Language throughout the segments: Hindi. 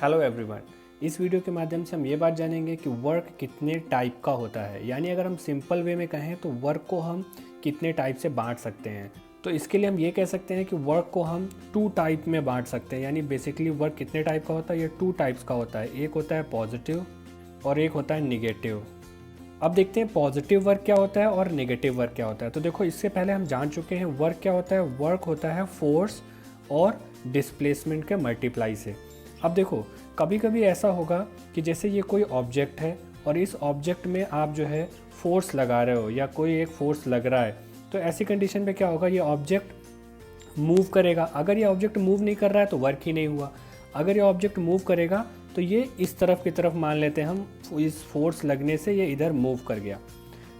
Hello everyone. इस वीडियो के माध्यम से हम ये बात जानेंगे कि वर्क कितने टाइप का होता है, यानी अगर हम सिंपल वे में कहें तो वर्क को हम कितने टाइप से बांट सकते हैं। तो इसके लिए हम ये कह सकते हैं कि वर्क को हम 2 टाइप में बांट सकते हैं। यानी बेसिकली वर्क कितने टाइप का होता है, ये 2 टाइप्स का होता है। एक होता है पॉजिटिव और एक होता है निगेटिव। अब देखते हैं पॉजिटिव वर्क क्या होता है और नेगेटिव वर्क क्या होता है। तो देखो, इससे पहले हम जान चुके हैं वर्क क्या होता है। वर्क होता है फोर्स और डिस्प्लेसमेंट के मल्टीप्लाई से। अब देखो, कभी कभी ऐसा होगा कि जैसे ये कोई ऑब्जेक्ट है और इस ऑब्जेक्ट में आप जो है फोर्स लगा रहे हो या कोई एक फोर्स लग रहा है, तो ऐसी कंडीशन पे क्या होगा, ये ऑब्जेक्ट मूव करेगा। अगर ये ऑब्जेक्ट मूव नहीं कर रहा है तो वर्क ही नहीं हुआ। अगर ये ऑब्जेक्ट मूव करेगा तो ये इस तरफ की तरफ मान लेते हैं हम, इस फोर्स लगने से ये इधर मूव कर गया।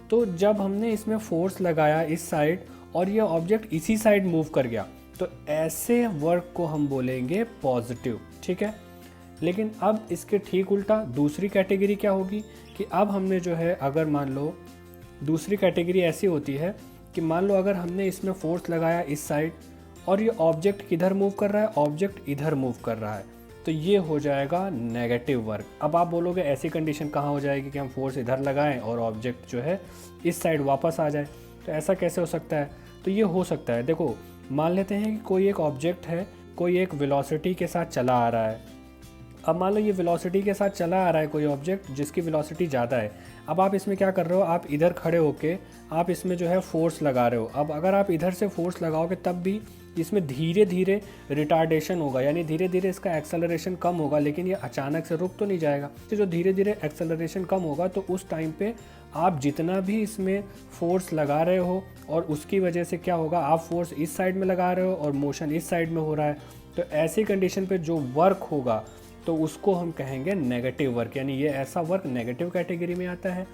तो जब हमने इसमें फोर्स लगाया इस साइड और ये ऑब्जेक्ट इसी साइड मूव कर गया, तो ऐसे वर्क को हम बोलेंगे पॉजिटिव। ठीक है, लेकिन अब इसके ठीक उल्टा दूसरी कैटेगरी क्या होगी कि अब हमने जो है, अगर मान लो दूसरी कैटेगरी ऐसी होती है कि मान लो अगर हमने इसमें फोर्स लगाया इस साइड और ये ऑब्जेक्ट किधर मूव कर रहा है, ऑब्जेक्ट इधर मूव कर रहा है, तो ये हो जाएगा नेगेटिव वर्क। अब आप बोलोगे ऐसी कंडीशन कहाँ हो जाएगी कि हम फोर्स इधर लगाएं और ऑब्जेक्ट जो है इस साइड वापस आ जाए, तो ऐसा कैसे हो सकता है। तो ये हो सकता है, देखो मान लेते हैं कि कोई एक ऑब्जेक्ट है, कोई एक वेलोसिटी के साथ चला आ रहा है। अब मान लो ये वेलोसिटी के साथ चला आ रहा है कोई ऑब्जेक्ट जिसकी वेलोसिटी ज़्यादा है। अब आप इसमें क्या कर रहे हो, आप इधर खड़े होके आप इसमें जो है फोर्स लगा रहे हो। अब अगर आप इधर से फोर्स लगाओगे तब भी इसमें धीरे धीरे रिटार्डेशन होगा, यानी धीरे धीरे इसका एक्सेलरेशन कम होगा, लेकिन ये अचानक से रुक तो नहीं जाएगा। तो जो धीरे धीरे एक्सेलरेशन कम होगा तो उस टाइम पे आप जितना भी इसमें फोर्स लगा रहे हो और उसकी वजह से क्या होगा, आप फोर्स इस साइड में लगा रहे हो और मोशन इस साइड में हो रहा है, तो ऐसी कंडीशन पे जो वर्क होगा तो उसको हम कहेंगे नेगेटिव वर्क। यानी ये ऐसा वर्क नेगेटिव कैटेगरी में आता है।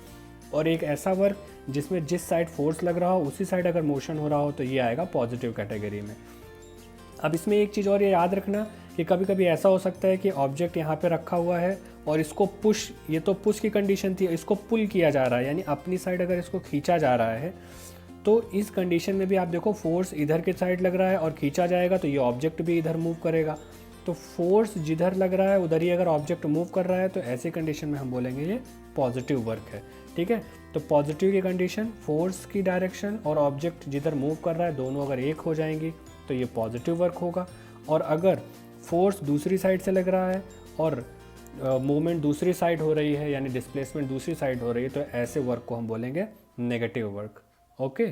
और एक ऐसा वर्क जिसमें जिस साइड फोर्स लग रहा हो उसी साइड अगर मोशन हो रहा हो तो ये आएगा पॉजिटिव कैटेगरी में। अब इसमें एक चीज़ और ये याद रखना कि कभी कभी ऐसा हो सकता है कि ऑब्जेक्ट यहाँ पे रखा हुआ है और इसको पुश, ये तो पुश की कंडीशन थी, इसको पुल किया जा रहा है, यानी अपनी साइड अगर इसको खींचा जा रहा है, तो इस कंडीशन में भी आप देखो फोर्स इधर के साइड लग रहा है और खींचा जाएगा तो ये ऑब्जेक्ट भी इधर मूव करेगा। तो फोर्स जिधर लग रहा है उधर ही अगर ऑब्जेक्ट मूव कर रहा है तो ऐसी कंडीशन में हम बोलेंगे ये पॉजिटिव वर्क है। ठीक है, तो पॉजिटिव की कंडीशन फोर्स की डायरेक्शन और ऑब्जेक्ट जिधर मूव कर रहा है दोनों अगर एक हो जाएंगी तो ये पॉजिटिव वर्क होगा। और अगर फोर्स दूसरी साइड से लग रहा है और मूवमेंट दूसरी साइड हो रही है, यानी डिस्प्लेसमेंट दूसरी साइड हो रही है, तो ऐसे वर्क को हम बोलेंगे नेगेटिव वर्क। ओके।